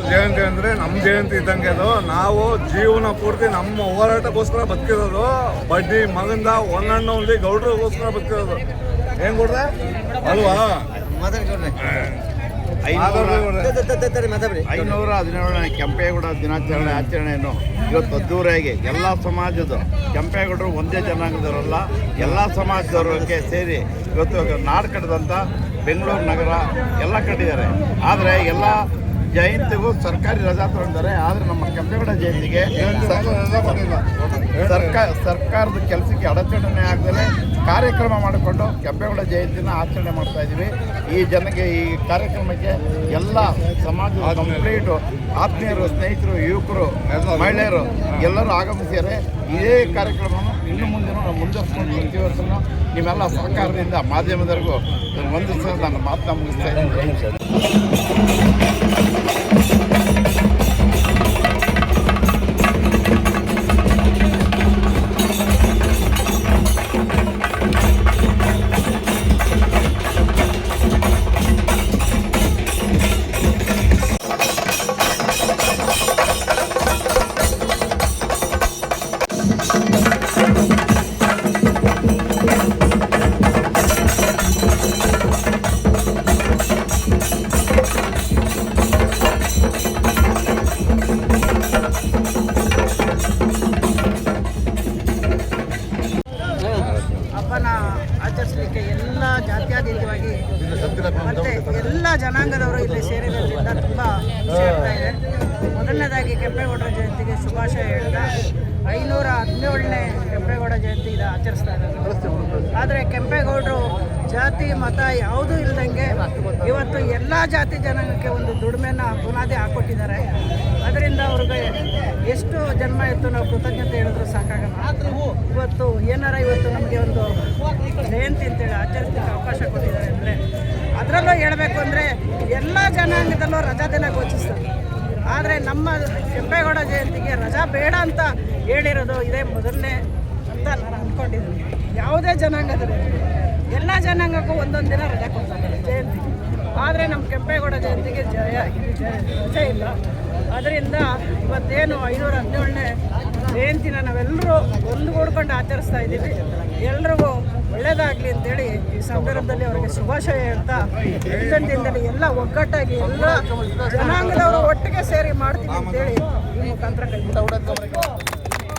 ಜಯಂತಿ ಅಂದರೆ ನಮ್ಮ ಜಯಂತಿ ಇದ್ದಂಗೆ ಅದು. ನಾವು ಜೀವನ ಪೂರ್ತಿ ನಮ್ಮ ಹೋರಾಟಕ್ಕೋಸ್ಕರ ಬದುಕಿರೋದು. ಬಡ್ಡಿ ಮಗಂದ ಒಂದಣ್ಣ ಉಂಡಿ ಗೌಡ್ರಿಗೋಸ್ಕರ ಬದುಕಿರೋದು. ಏನ್ ಕೊಡ್ರೆ ಅಲ್ವಾ? 517ನೇ ಕೆಂಪೇಗೌಡ ದಿನಾಚರಣೆ ಆಚರಣೆಯನ್ನು ಇವತ್ತು ಅದ್ದೂರಿಯಾಗಿ ಎಲ್ಲ ಸಮಾಜದ ಕೆಂಪೇಗೌಡರು ಒಂದೇ ಜನಾಂಗದವರಲ್ಲ, ಎಲ್ಲ ಸಮಾಜದವರಿಗೆ ಸೇರಿ ಇವತ್ತು ನಾಡು ಕಟ್ಟಿದಂಥ ಬೆಂಗಳೂರು ನಗರ ಎಲ್ಲ ಕಟ್ಟಿದ್ದಾರೆ. ಆದರೆ ಎಲ್ಲ ಜಯಂತಿಗೂ ಸರ್ಕಾರಿ ರಜಾ ತಗೊಂಡಿದ್ದಾರೆ. ಆದರೆ ನಮ್ಮ ಕೆಂಪೇಗೌಡ ಜಯಂತಿಗೆ ಸರ್ಕಾರದ ಕೆಲಸಕ್ಕೆ ಅಡಚಣೆ ಆಗದೆ ಕಾರ್ಯಕ್ರಮ ಮಾಡಿಕೊಂಡು ಕೆಂಪೇಗೌಡ ಜಯಂತಿನ ಆಚರಣೆ ಮಾಡ್ತಾ ಇದ್ದೀವಿ. ಈ ಕಾರ್ಯಕ್ರಮಕ್ಕೆ ಎಲ್ಲ ಸಮಾಜದ ಕಂಪ್ಲೀಟು ಆತ್ಮೀಯರು, ಸ್ನೇಹಿತರು, ಯುವಕರು, ಮಹಿಳೆಯರು ಎಲ್ಲರೂ ಆಗಮಿಸಿದ್ದಾರೆ. ಇದೇ ಕಾರ್ಯಕ್ರಮವನ್ನು ಇನ್ನು ಮುಂದುವರಿಸ್ಕೊಂಡು ಪ್ರತಿ ವರ್ಷನೂ ನಿಮ್ಮೆಲ್ಲ ಸಹಕಾರದಿಂದ ಮಾಧ್ಯಮದವರೆಗೂ ವಂದಿಸಲು ನನ್ನ ಮಾತನ್ನ ಮುಗಿಸ್ತಾ ಇದ್ದೀನಿ. ಆಚರಿಸಲಿಕ್ಕೆ ಎಲ್ಲ ಜಾತ್ಯತೀತವಾಗಿ ಮತ್ತು ಎಲ್ಲ ಜನಾಂಗದವರು ಇಲ್ಲಿ ಸೇರಿರೋದ್ರಿಂದ ತುಂಬ ಖುಷಿ ಆಗ್ತಾ ಇದೆ. ಮೊದಲನೇದಾಗಿ ಕೆಂಪೇಗೌಡರ ಜಯಂತಿಗೆ ಶುಭಾಶಯ ಹೇಳ್ತಾ 517ನೇ ಕೆಂಪೇಗೌಡ ಜಯಂತಿ ಇದು ಆಚರಿಸ್ತಾ ಇದ್ದಾರೆ. ಆದರೆ ಕೆಂಪೇಗೌಡರು ಜಾತಿ ಮತ ಯಾವುದೂ ಇಲ್ಲದಂಗೆ ಇವತ್ತು ಎಲ್ಲ ಜಾತಿ ಜನಾಂಗಕ್ಕೆ ಒಂದು ದುಡಿಮೆನ ಬುನಾದಿ ಹಾಕ್ಕೊಟ್ಟಿದ್ದಾರೆ. ಅದರಿಂದ ಅವ್ರಿಗೆ ಎಷ್ಟು ಜನ್ಮ ಇತ್ತು ನಾವು ಕೃತಜ್ಞತೆ ಹೇಳಿದ್ರು ಸಾಕಾಗಲ್ಲ. ಇವತ್ತು ನಮಗೆ ಒಂದು ಜಯಂತಿ ಅಂತೇಳಿ ಆಚರಿಸಲಿಕ್ಕೆ ಅವಕಾಶ ಕೊಟ್ಟಿದ್ದಾರೆ ಅಂದರೆ, ಅದರಲ್ಲೂ ಹೇಳಬೇಕು ಅಂದರೆ ಎಲ್ಲ ಜನಾಂಗದಲ್ಲೂ ರಜಾ ದಿನ ಘೋಷಿಸ್ತಾರೆ. ಆದರೆ ನಮ್ಮ ಕೆಂಪೇಗೌಡ ಜಯಂತಿಗೆ ರಜಾ ಬೇಡ ಅಂತ ಹೇಳಿರೋದು ಇದೇ ಮೊದಲನೇ ಅಂತ ನಾನು ಅಂದ್ಕೊಂಡಿದ್ದೀನಿ. ಯಾವುದೇ ಜನಾಂಗದಲ್ಲಿ ಎಲ್ಲ ಜನಾಂಗಕ್ಕೂ ಒಂದೊಂದು ದಿನ ರಜಾ ಕೊಡ್ತಾರೆ ಜಯಂತಿ. ಆದರೆ ನಮ್ಮ ಕೆಂಪೇಗೌಡ ಜಯಂತಿಗೆ ರಜೆ ಇಲ್ಲ. ಅದರಿಂದ ಇವತ್ತೇನು 517ನೇ ಜಯಂತಿನ ನಾವೆಲ್ಲರೂ ಒಂದುಗೂಡ್ಕೊಂಡು ಆಚರಿಸ್ತಾ ಇದ್ದೀವಿ. ಎಲ್ರಿಗೂ ಒಳ್ಳೆಯದಾಗಲಿ ಅಂತೇಳಿ ಈ ಸಂದರ್ಭದಲ್ಲಿ ಅವರಿಗೆ ಶುಭಾಶಯ ಹೇಳ್ತಾ, ಮುಂದಿನ ದಿನದಲ್ಲಿ ಎಲ್ಲ ಒಗ್ಗಟ್ಟಾಗಿ ಎಲ್ಲ ಜನಾಂಗದವರು ಒಟ್ಟಿಗೆ ಸೇರಿ ಮಾಡ್ತೀವಿ ಅಂತೇಳಿ ಈ ಮುಖಾಂತರ ಕೈ